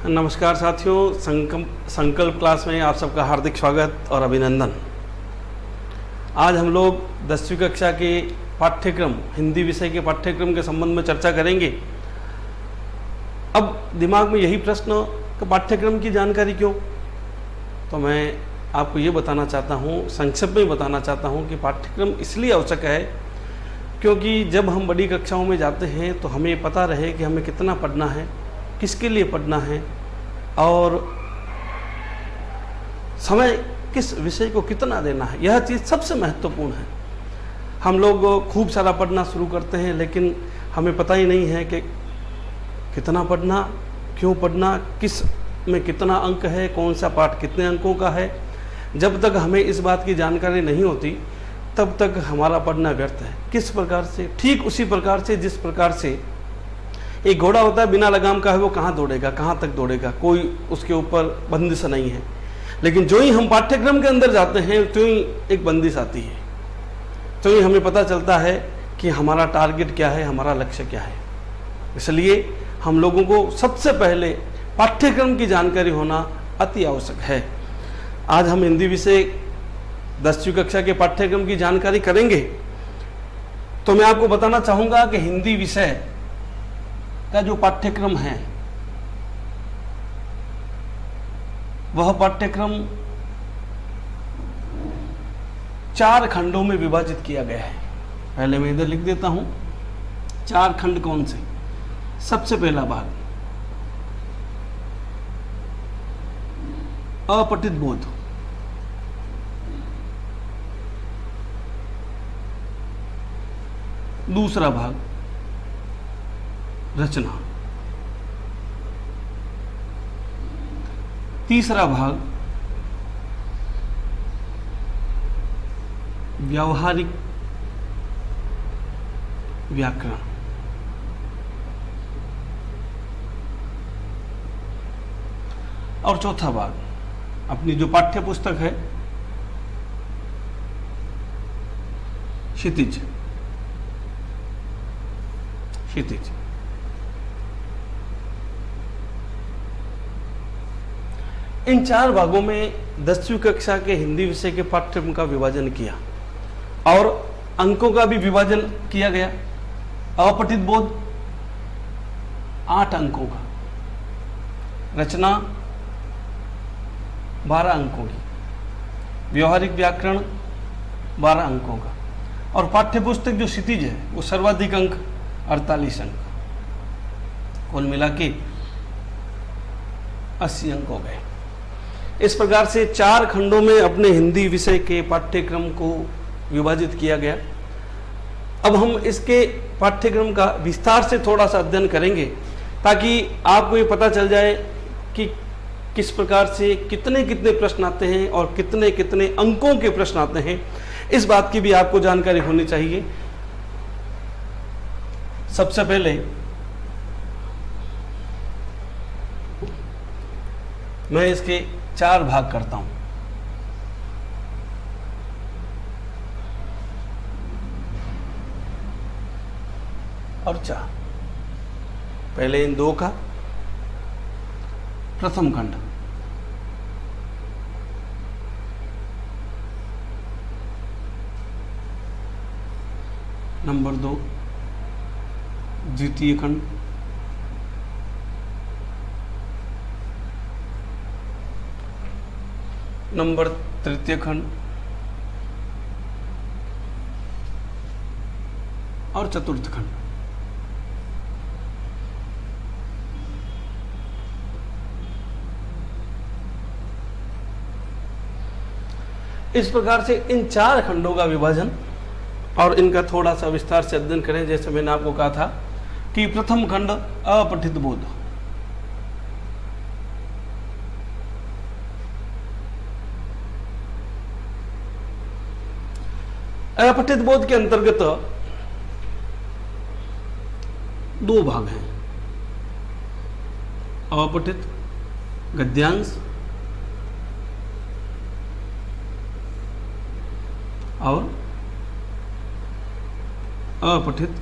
नमस्कार साथियों, संकल्प क्लास में आप सबका हार्दिक स्वागत और अभिनंदन। आज हम लोग 10वीं कक्षा के पाठ्यक्रम हिंदी विषय के पाठ्यक्रम के संबंध में चर्चा करेंगे। अब दिमाग में यही प्रश्न कि पाठ्यक्रम की जानकारी क्यों, तो मैं आपको ये बताना चाहता हूँ, संक्षेप में बताना चाहता हूँ कि पाठ्यक्रम इसलिए आवश्यक है क्योंकि जब हम बड़ी कक्षाओं में जाते हैं तो हमें पता रहे कि हमें कितना पढ़ना है, किसके लिए पढ़ना है और समय किस विषय को कितना देना है। यह चीज़ सबसे महत्वपूर्ण है। हम लोग खूब सारा पढ़ना शुरू करते हैं लेकिन हमें पता ही नहीं है कि कितना पढ़ना, क्यों पढ़ना, किस में कितना अंक है, कौन सा पाठ कितने अंकों का है। जब तक हमें इस बात की जानकारी नहीं होती तब तक हमारा पढ़ना व्यर्थ है। किस प्रकार से? ठीक उसी प्रकार से जिस प्रकार से एक घोड़ा होता है, बिना लगाम का है, वो कहाँ दौड़ेगा, कहाँ तक दौड़ेगा, कोई उसके ऊपर बंदिश नहीं है। लेकिन जो ही हम पाठ्यक्रम के अंदर जाते हैं तो ही एक बंदिश आती है, तो ही हमें पता चलता है कि हमारा टारगेट क्या है, हमारा लक्ष्य क्या है। इसलिए हम लोगों को सबसे पहले पाठ्यक्रम की जानकारी होना अति आवश्यक है। आज हम हिंदी विषय 10वीं कक्षा के पाठ्यक्रम की जानकारी करेंगे। तो मैं आपको बताना चाहूँगा कि हिंदी विषय का जो पाठ्यक्रम है वह पाठ्यक्रम 4 खंडों में विभाजित किया गया है। पहले मैं इधर लिख देता हूं 4 खंड कौन से। सबसे पहला भाग अपठित बोध, दूसरा भाग रचना, तीसरा भाग व्यावहारिक व्याकरण, और चौथा भाग अपनी जो पाठ्य पुस्तक है क्षितिज। इन 4 भागों में 10वीं कक्षा के हिंदी विषय के पाठ्यक्रम का विभाजन किया और अंकों का भी विभाजन किया गया। अपठित बोध 8 अंकों का, रचना 12 अंकों की, व्यवहारिक व्याकरण 12 अंकों का, और पाठ्यपुस्तक जो क्षितिज है वो सर्वाधिक अंक 48 अंक, कुल मिला के 80 अंक हो गए। इस प्रकार से 4 खंडों में अपने हिंदी विषय के पाठ्यक्रम को विभाजित किया गया। अब हम इसके पाठ्यक्रम का विस्तार से थोड़ा सा अध्ययन करेंगे ताकि आपको ये पता चल जाए कि किस प्रकार से कितने कितने प्रश्न आते हैं और कितने कितने अंकों के प्रश्न आते हैं। इस बात की भी आपको जानकारी होनी चाहिए। सबसे पहले मैं इसके 4 भाग करता हूं। और 4 पहले इन 2 का प्रथम खंड, नंबर 2 द्वितीय खंड, नंबर तृतीय खंड और चतुर्थ खंड। इस प्रकार से इन 4 खंडों का विभाजन और इनका थोड़ा सा विस्तार से अध्ययन करें। जैसे मैंने आपको कहा था कि प्रथम खंड अपठित बोध। अपठित बोध के अंतर्गत 2 भाग हैं, अपठित गद्यांश और अपठित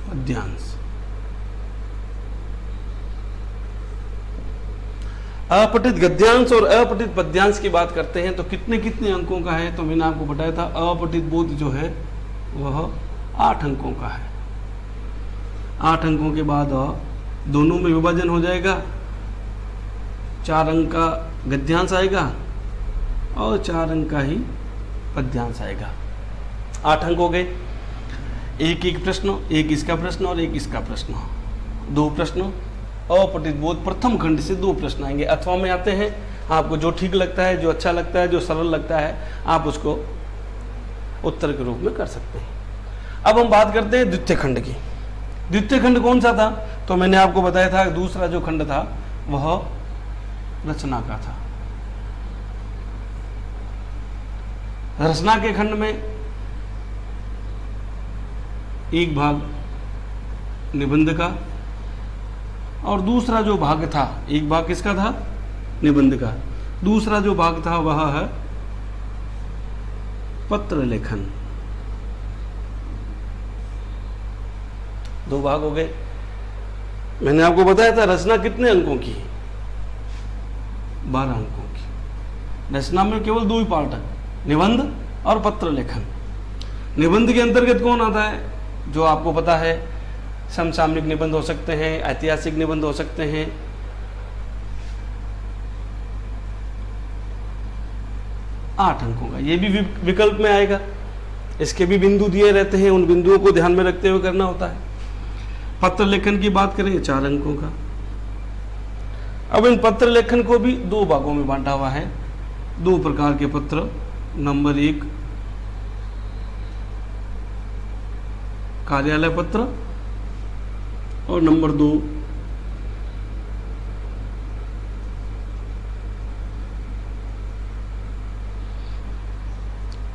पद्यांश। अपठित गद्यांश और अपठित पद्यांश की बात करते हैं तो कितने कितने अंकों का है, तो मैंने आपको बताया था अपठित बोध जो है वह 8 अंकों का है। 8 अंकों के बाद दोनों में विभाजन हो जाएगा, 4 अंक का गद्यांश आएगा और 4 अंक का ही पद्यांश आएगा। 8 अंक हो गए। एक प्रश्न, एक इसका प्रश्न और एक इसका प्रश्न, 2 प्रश्न। अपठित बोध प्रथम खंड से 2 प्रश्न आएंगे। अथवा में आते हैं, आपको जो ठीक लगता है, जो अच्छा लगता है, जो सरल लगता है, आप उसको उत्तर के रूप में कर सकते हैं। अब हम बात करते हैं द्वितीय खंड की। द्वितीय खंड कौन सा था, तो मैंने आपको बताया था दूसरा जो खंड था वह रचना का था। रचना के खंड में एक भाग निबंध का और दूसरा जो भाग था, एक भाग किसका था, निबंध का, दूसरा जो भाग था वह है पत्र लेखन। 2 भाग हो गए। मैंने आपको बताया था रचना कितने अंकों की, 12 अंकों की। रचना में केवल 2 ही पार्ट है, निबंध और पत्र लेखन। निबंध के अंतर्गत कौन आता है, जो आपको पता है, समसामयिक निबंध हो सकते हैं, ऐतिहासिक निबंध हो सकते हैं। आठ अंकों का, ये भी विकल्प में आएगा। इसके भी बिंदु दिए रहते हैं, उन बिंदुओं को ध्यान में रखते हुए करना होता है। पत्र लेखन की बात करें, 4 अंकों का। अब इन पत्र लेखन को भी 2 भागों में बांटा हुआ है। 2 प्रकार के पत्र, नंबर 1 कार्यालय पत्र और नंबर 2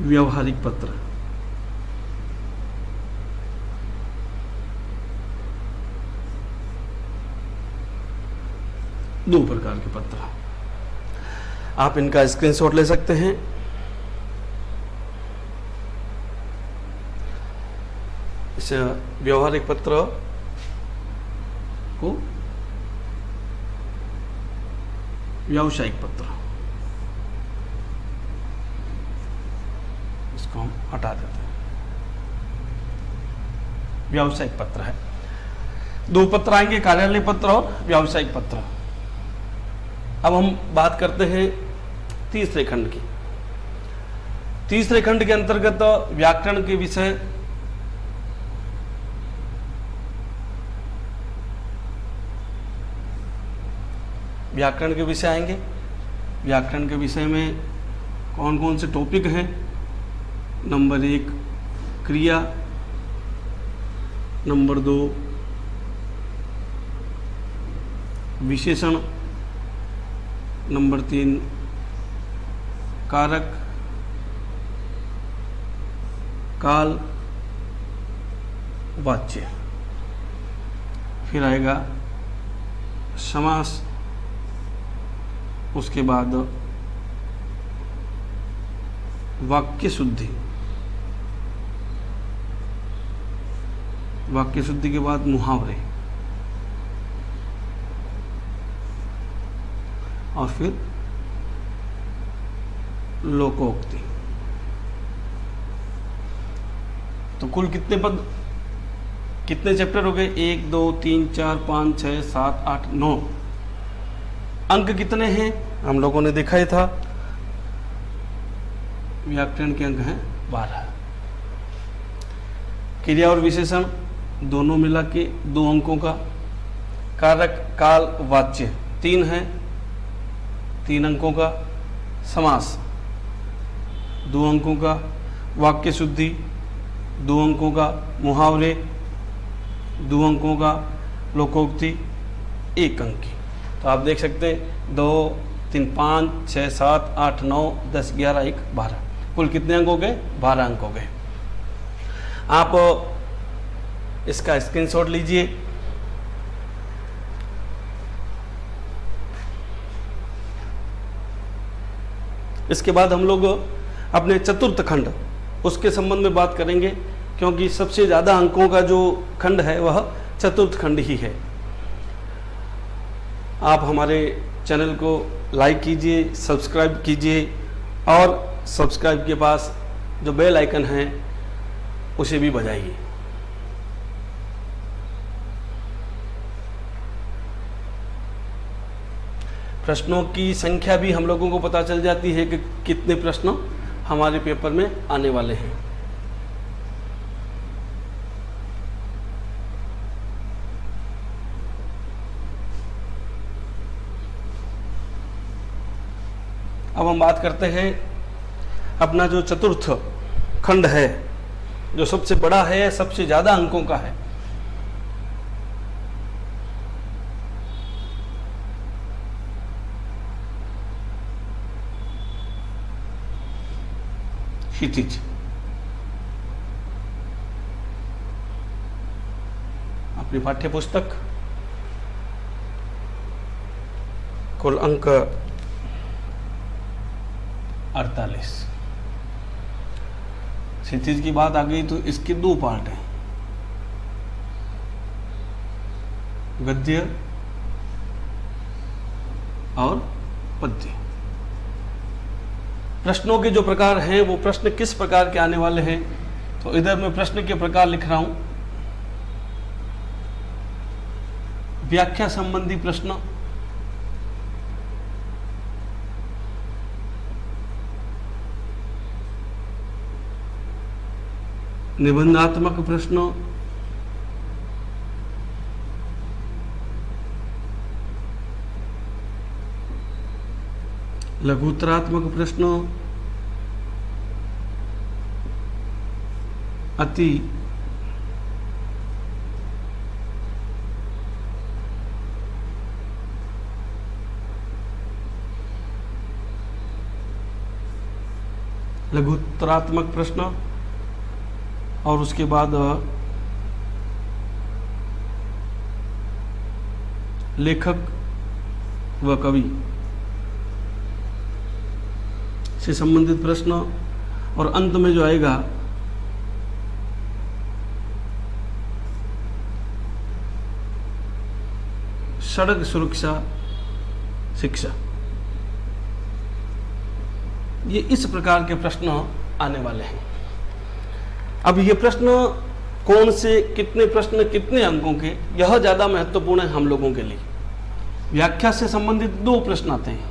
व्यवहारिक पत्र। दो प्रकार के पत्र, आप इनका स्क्रीनशॉट ले सकते हैं। इस व्यवहारिक पत्र को व्यावसायिक पत्र, इसको हम हटा देते हैं। व्यावसायिक पत्र है, 2 पत्र आएंगे, कार्यालय पत्र और व्यावसायिक पत्र। अब हम बात करते हैं तीसरे खंड की। तीसरे खंड के अंतर्गत व्याकरण के विषय, व्याकरण के विषय आएंगे। व्याकरण के विषय में कौन कौन से टॉपिक हैं? नंबर 1 क्रिया, नंबर 2 विशेषण, नंबर 3 कारक, काल, वाच्य। फिर आएगा समास, उसके बाद वाक्य शुद्धि, वाक्य शुद्धि के बाद मुहावरे, और फिर लोकोक्ति। तो कुल कितने पद, कितने चैप्टर हो गए? 1 2 3 4 5 6 7 8 9। अंक कितने हैं? हम लोगों ने देखा ही था, व्याकरण के अंक हैं 12। क्रिया और विशेषण दोनों मिला के 2 अंकों का, कारक, काल, वाच्य 3 है, 3 अंकों का, समास 2 अंकों का, वाक्य शुद्धि 2 अंकों का, मुहावरे 2 अंकों का, लोकोक्ति 1 अंक की। तो आप देख सकते हैं 2 3 5 6 7 8 9 10 11 1 12, कुल कितने अंक हो गए? 12 अंक हो गए। आप इसका स्क्रीनशॉट लीजिए। इसके बाद हम लोग अपने चतुर्थ खंड, उसके संबंध में बात करेंगे, क्योंकि सबसे ज़्यादा अंकों का जो खंड है वह चतुर्थ खंड ही है। आप हमारे चैनल को लाइक कीजिए, सब्सक्राइब कीजिए और सब्सक्राइब के पास जो बेल आइकन है उसे भी बजाइए। प्रश्नों की संख्या भी हम लोगों को पता चल जाती है कि कितने प्रश्न हमारे पेपर में आने वाले हैं। अब हम बात करते हैं अपना जो चतुर्थ खंड है, जो सबसे बड़ा है, सबसे ज्यादा अंकों का है। क्षितिज। अपनी पाठ्य पुस्तक कुल अंक 48। क्षितिज की बात आ गई तो इसके दो पार्ट हैं, गद्य और पद्य। प्रश्नों के जो प्रकार हैं वो प्रश्न किस प्रकार के आने वाले हैं, तो इधर मैं प्रश्न के प्रकार लिख रहा हूं। व्याख्या संबंधी प्रश्न, निबंधात्मक प्रश्न, लघुत्तरात्मक प्रश्न, अति लघुत्तरात्मक प्रश्न और उसके बाद लेखक व कवि से संबंधित प्रश्न, और अंत में जो आएगा सड़क सुरक्षा शिक्षा। ये इस प्रकार के प्रश्न आने वाले हैं। अब ये प्रश्न कौन से, कितने प्रश्न कितने अंकों के, यह ज्यादा महत्वपूर्ण है हम लोगों के लिए। व्याख्या से संबंधित दो प्रश्न आते हैं।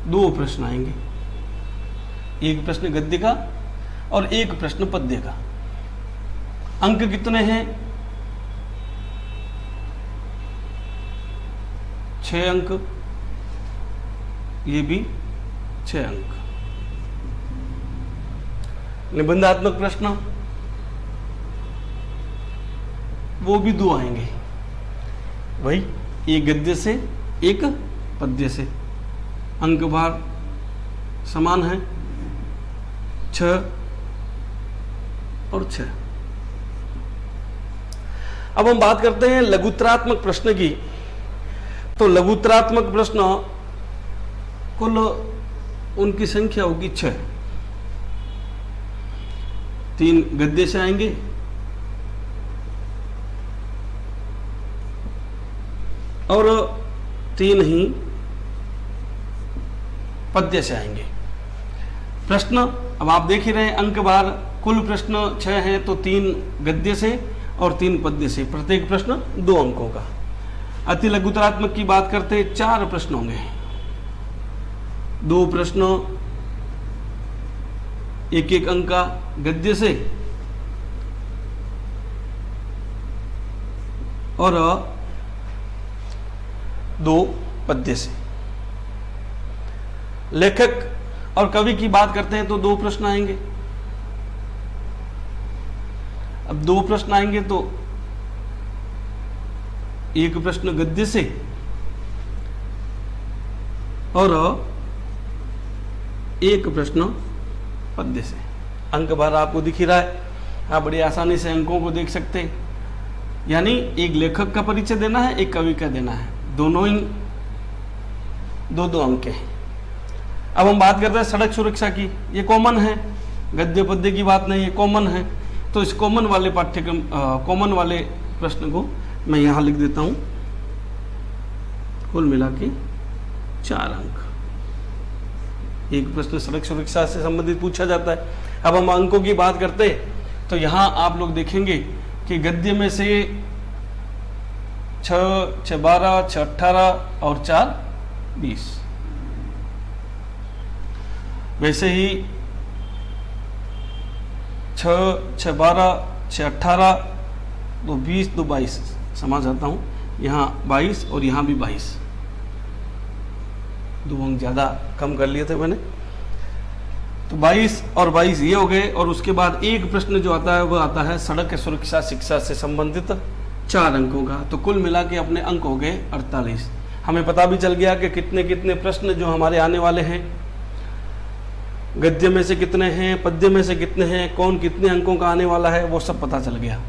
दो प्रश्न आएंगे, एक प्रश्न गद्य का और एक प्रश्न पद्य का। अंक कितने हैं? 6 अंक, ये भी 6 अंक। निबंधात्मक प्रश्न वो भी 2 आएंगे, वही एक गद्य से एक पद्य से। अंक भार समान है, 6 और 6। अब हम बात करते हैं लघुत्तरात्मक प्रश्न की। तो लघुत्तरात्मक प्रश्न कुल उनकी संख्या होगी 6। 3 गद्य से आएंगे और 3 ही पद्य से आएंगे। प्रश्न अब आप देख ही रहे हैं, अंक भार कुल प्रश्न 6 हैं, तो 3 गद्य से और 3 पद्य से, प्रत्येक प्रश्न 2 अंकों का। अति लघुत्तरात्मक की बात करते 4 प्रश्न होंगे। 2 प्रश्न 1-1 अंक का गद्य से और 2 पद्य से। लेखक और कवि की बात करते हैं तो 2 प्रश्न आएंगे। अब 2 प्रश्न आएंगे तो 1 प्रश्न गद्य से और 1 प्रश्न पद्य से। अंक भार आपको दिख ही रहा है, आप बड़ी आसानी से अंकों को देख सकते हैं। यानी एक लेखक का परिचय देना है, एक कवि का देना है, दोनों ही 2-2 अंक हैं। अब हम बात करते हैं सड़क सुरक्षा की। ये कॉमन है, गद्य पद्य की बात नहीं है, कॉमन है। तो इस कॉमन वाले पाठ्यक्रम कॉमन वाले प्रश्न को मैं यहाँ लिख देता हूँ, कुल मिला के 4 अंक। एक प्रश्न सड़क सुरक्षा से संबंधित पूछा जाता है। अब हम अंकों की बात करते हैं तो यहाँ आप लोग देखेंगे कि गद्य में से 6, 6, 12, 6, 18 और 4, 20। वैसे ही 6, 6, 12, 6, 18, 2, 20, 2, 22 समझ आता हूँ। यहाँ 22 और यहाँ भी 22, 2 अंक ज़्यादा कम कर लिए थे मैंने। तो 22 और 22 ये हो गए। और उसके बाद एक प्रश्न जो आता है वह आता है सड़क सुरक्षा शिक्षा से संबंधित 4 अंकों का। तो कुल मिला के अपने अंक हो गए 48। हमें पता भी चल गया कि कितने कितने प्रश्न जो हमारे आने वाले हैं, गद्य में से कितने हैं, पद्य में से कितने हैं, कौन कितने अंकों का आने वाला है, वो सब पता चल गया।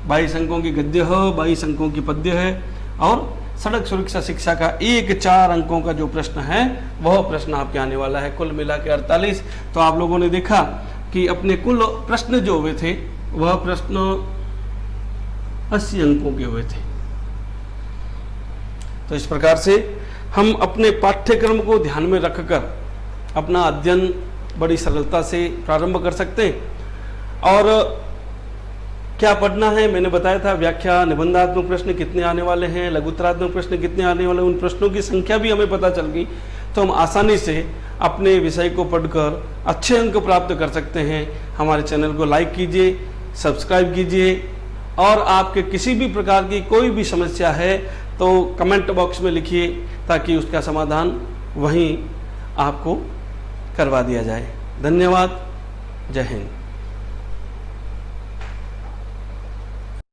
22 अंकों की गद्य है, 22 अंकों की पद्य है, और सड़क सुरक्षा शिक्षा का 4 अंकों का जो प्रश्न है वह प्रश्न आपके आने वाला है। कुल मिला के 48। तो आप लोगों ने देखा कि अपने कुल प्रश्न जो हुए थे वह प्रश्न 80 अंकों के हुए थे। तो इस प्रकार से हम अपने पाठ्यक्रम को ध्यान में रखकर अपना अध्ययन बड़ी सरलता से प्रारंभ कर सकते हैं। और क्या पढ़ना है मैंने बताया था, व्याख्या, निबंधात्मक प्रश्न कितने आने वाले हैं, लघुत्तरात्मक प्रश्न कितने आने वाले हैं, उन प्रश्नों की संख्या भी हमें पता चल गई। तो हम आसानी से अपने विषय को पढ़कर अच्छे अंक प्राप्त कर सकते हैं। हमारे चैनल को लाइक कीजिए, सब्सक्राइब कीजिए, और आपके किसी भी प्रकार की कोई भी समस्या है तो कमेंट बॉक्स में लिखिए ताकि उसका समाधान वहीं आपको करवा दिया जाए। धन्यवाद। जय हिंद।